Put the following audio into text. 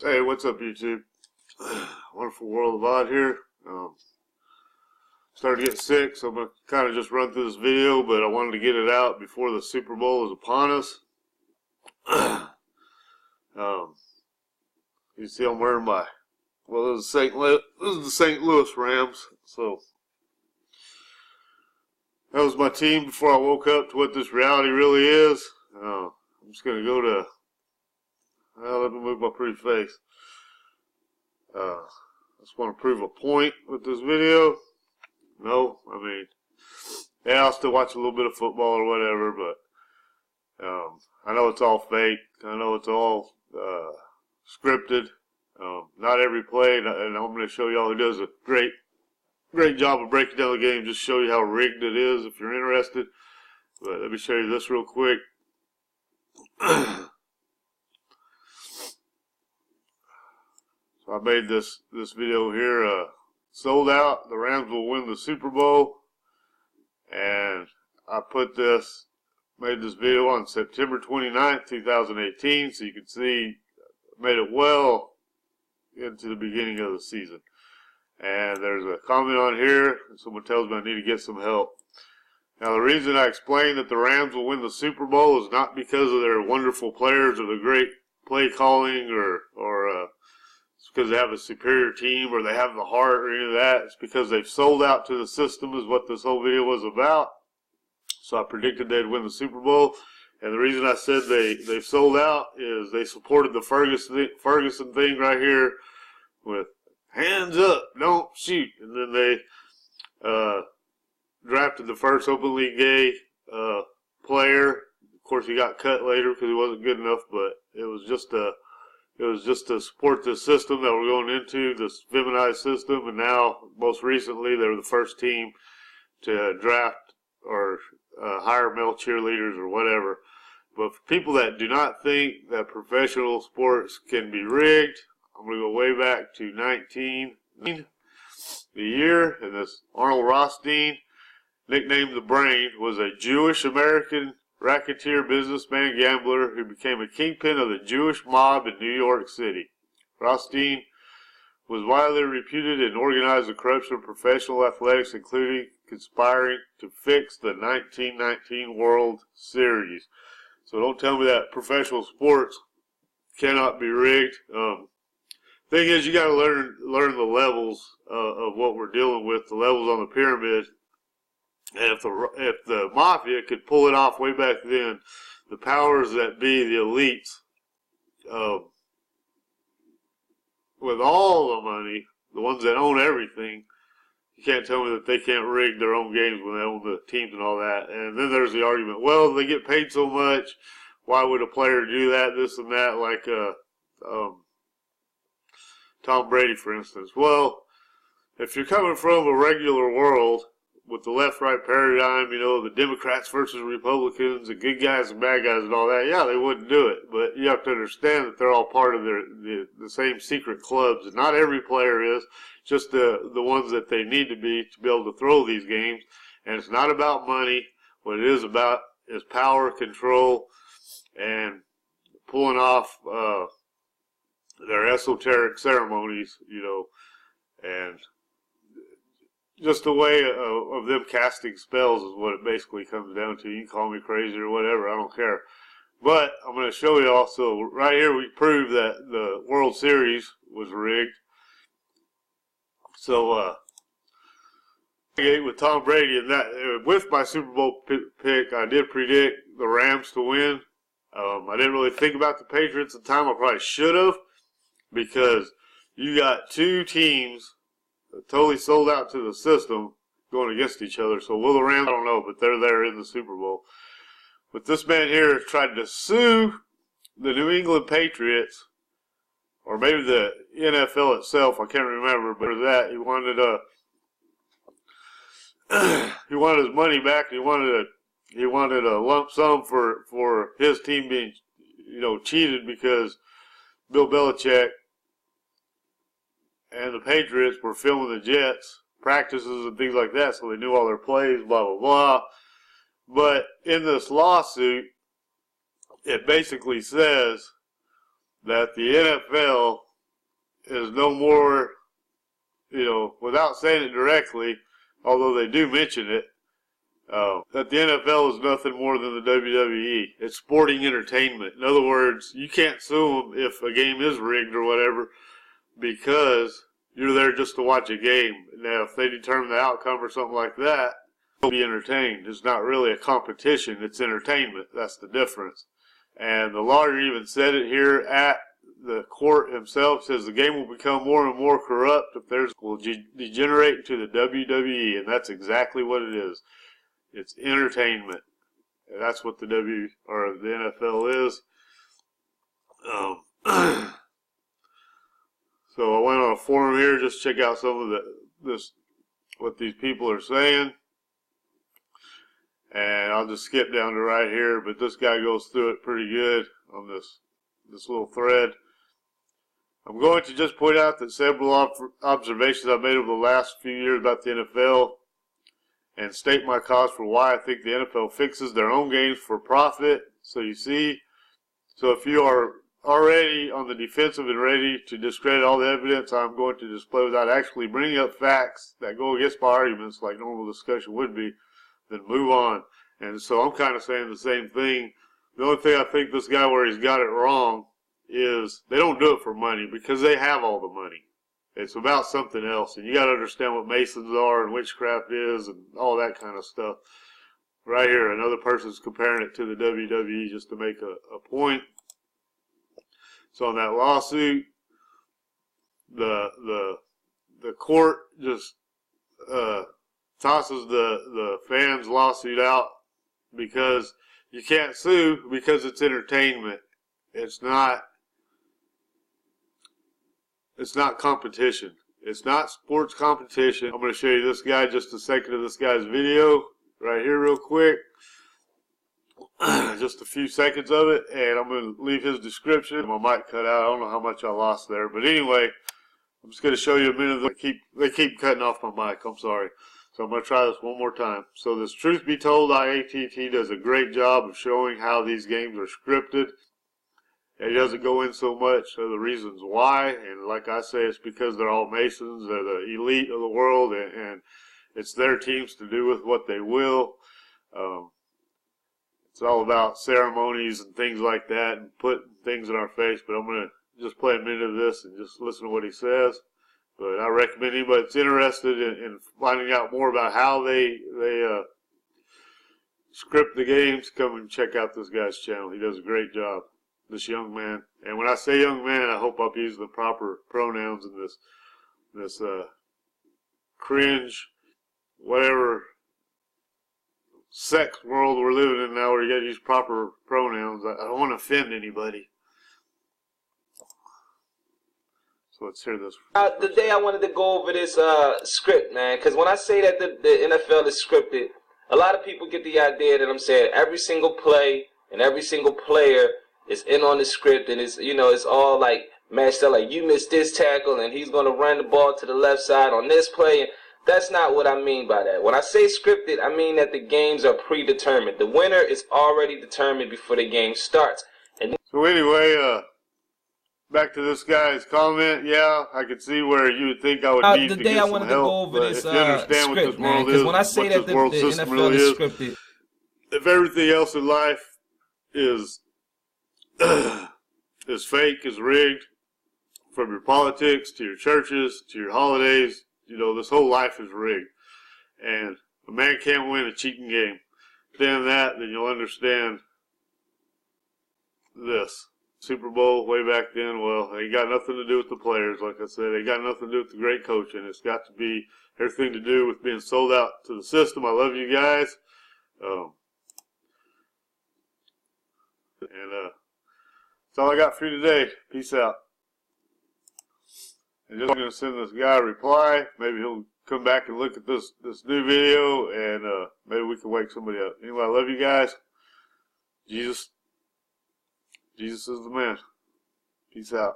Hey, what's up, YouTube? Wonderful World of Odd here. Started to get sick, so I'm going to kind of just run through this video, but I wanted to get it out before the Super Bowl is upon us. You see I'm wearing my, well, this is the St. Louis Rams, so that was my team before I woke up to what this reality really is. I'm just going to go to, well, let me move my pretty face. I just want to prove a point with this video. No, I mean, yeah, I'll still watch a little bit of football or whatever, but I know it's all fake. I know it's all scripted. Not every play, and I'm going to show y'all who does a great job of breaking down the game, just show you how rigged it is if you're interested. But let me show you this real quick. So I made this video here, sold out. The Rams will win the Super Bowl, and I made this video on September 29th, 2018, so you can see I made it well into the beginning of the season. And there's a comment on here, someone tells me I need to get some help. Now, the reason I explain that the Rams will win the Super Bowl is not because of their wonderful players or the great play calling or it's because they have a superior team or they have the heart or any of that. It's because they've sold out to the system is what this whole video was about. So I predicted they'd win the Super Bowl. And the reason I said they've sold out is they supported the Ferguson thing right here with hands up, don't shoot. And then they drafted the first openly gay player. Of course, he got cut later because he wasn't good enough, but it was just to support this system that we're going into, this feminized system. And now, most recently, they were the first team to draft or hire male cheerleaders or whatever. But for people that do not think that professional sports can be rigged, I'm going to go way back to the year, and this Arnold Rothstein, nicknamed the Brain, was a Jewish American racketeer, businessman, gambler who became a kingpin of the Jewish mob in New York City. Rothstein was widely reputed and organized the corruption of professional athletics, including conspiring to fix the 1919 World Series. So don't tell me that professional sports cannot be rigged. Thing is, you got to learn the levels of what we're dealing with, the levels on the pyramid. And if the mafia could pull it off way back then, the powers that be, the elites, with all the money, the ones that own everything, you can't tell me that they can't rig their own games when they own the teams and all that. And then there's the argument, well, they get paid so much, why would a player do that, this and that, like Tom Brady, for instance. Well, if you're coming from a regular world with the left-right paradigm, you know, the Democrats versus Republicans, the good guys and bad guys and all that, yeah, they wouldn't do it. But you have to understand that they're all part of the same secret clubs. And not every player is, just the ones that they need to be able to throw these games. And it's not about money. What it is about is power, control, and pulling off their esoteric ceremonies, you know, and just a way of them casting spells is what it basically comes down to. You can call me crazy or whatever, I don't care. But I'm going to show you also, right here we prove that the World Series was rigged. So, with Tom Brady, and that with my Super Bowl pick, I did predict the Rams to win. I didn't really think about the Patriots at the time. I probably should have, because you got two teams totally sold out to the system going against each other. So will the Rams? I don't know, but they're there in the Super Bowl. But this man here tried to sue the New England Patriots, or maybe the NFL itself. I can't remember, but that he wanted his money back. He wanted a lump sum for his team being, you know, cheated, because Bill Belichick and the Patriots were filming the Jets practices and things like that, so they knew all their plays, blah, blah, blah. But in this lawsuit, it basically says that the NFL is no more, you know, without saying it directly, although they do mention it, that the NFL is nothing more than the WWE. It's sporting entertainment. In other words, you can't sue them if a game is rigged or whatever, because you're there just to watch a game. Now, if they determine the outcome or something like that, you'll be entertained. It's not really a competition. It's entertainment. That's the difference. And the lawyer even said it here at the court himself, says the game will become more and more corrupt if there's will degenerate into the WWE, and that's exactly what it is. It's entertainment. And that's what the the NFL is. So I went on a forum here, just check out some of what these people are saying. And I'll just skip down to right here, but this guy goes through it pretty good on this little thread. I'm going to just point out that several observations I've made over the last few years about the NFL and state my cause for why I think the NFL fixes their own games for profit. So you see, so if you are already on the defensive and ready to discredit all the evidence I'm going to display without actually bringing up facts that go against my arguments like normal discussion would be, then move on. And so I'm kind of saying the same thing. The only thing I think this guy where he's got it wrong is they don't do it for money, because they have all the money. It's about something else, and you got to understand what Masons are and witchcraft is and all that kind of stuff. Right here, another person's comparing it to the WWE just to make a point. So on that lawsuit, the court just tosses the fans' lawsuit out because you can't sue because it's entertainment. It's not competition. It's not sports competition. I'm going to show you this guy, just a second of this guy's video right here real quick. Just a few seconds of it, and I'm going to leave his description. My mic cut out. I don't know how much I lost there, but anyway, I'm just going to show you a minute. They keep cutting off my mic. I'm sorry. So I'm going to try this one more time. So this Truth Be Told, AT&T does a great job of showing how these games are scripted. He doesn't go in so much of the reasons why, and like I say, it's because they're all Masons. They're the elite of the world, and it's their teams to do with what they will. It's all about ceremonies and things like that and putting things in our face, but I'm going to just play a minute of this and just listen to what he says. But I recommend anybody that's interested in finding out more about how they script the games, come and check out this guy's channel. He does a great job, this young man. And when I say young man, I hope I'm using the proper pronouns in this cringe, whatever sex world we're living in now, where you got to use proper pronouns. I don't want to offend anybody. So let's hear this. Today I wanted to go over this script, man, because when I say that the NFL is scripted, a lot of people get the idea that I'm saying every single play and every single player is in on the script, and it's, you know, it's all like matched up, like you missed this tackle and he's going to run the ball to the left side on this play. And that's not what I mean by that. When I say scripted, I mean that the games are predetermined. The winner is already determined before the game starts. And so anyway, back to this guy's comment. Yeah, I could see where you would think I would need to get some help. Go over this, if you understand what this world is, when I say that the NFL really is scripted, if everything else in life is fake, is rigged, from your politics to your churches to your holidays, you know, this whole life is rigged, and a man can't win a cheating game. Understand that, then you'll understand this. Super Bowl way back then, well, it ain't got nothing to do with the players, like I said. It got nothing to do with the great coaching. It's got to be everything to do with being sold out to the system. I love you guys. That's all I got for you today. Peace out. And just going to send this guy a reply. Maybe he'll come back and look at this new video, and maybe we can wake somebody up. Anyway, I love you guys. Jesus is the man. Peace out.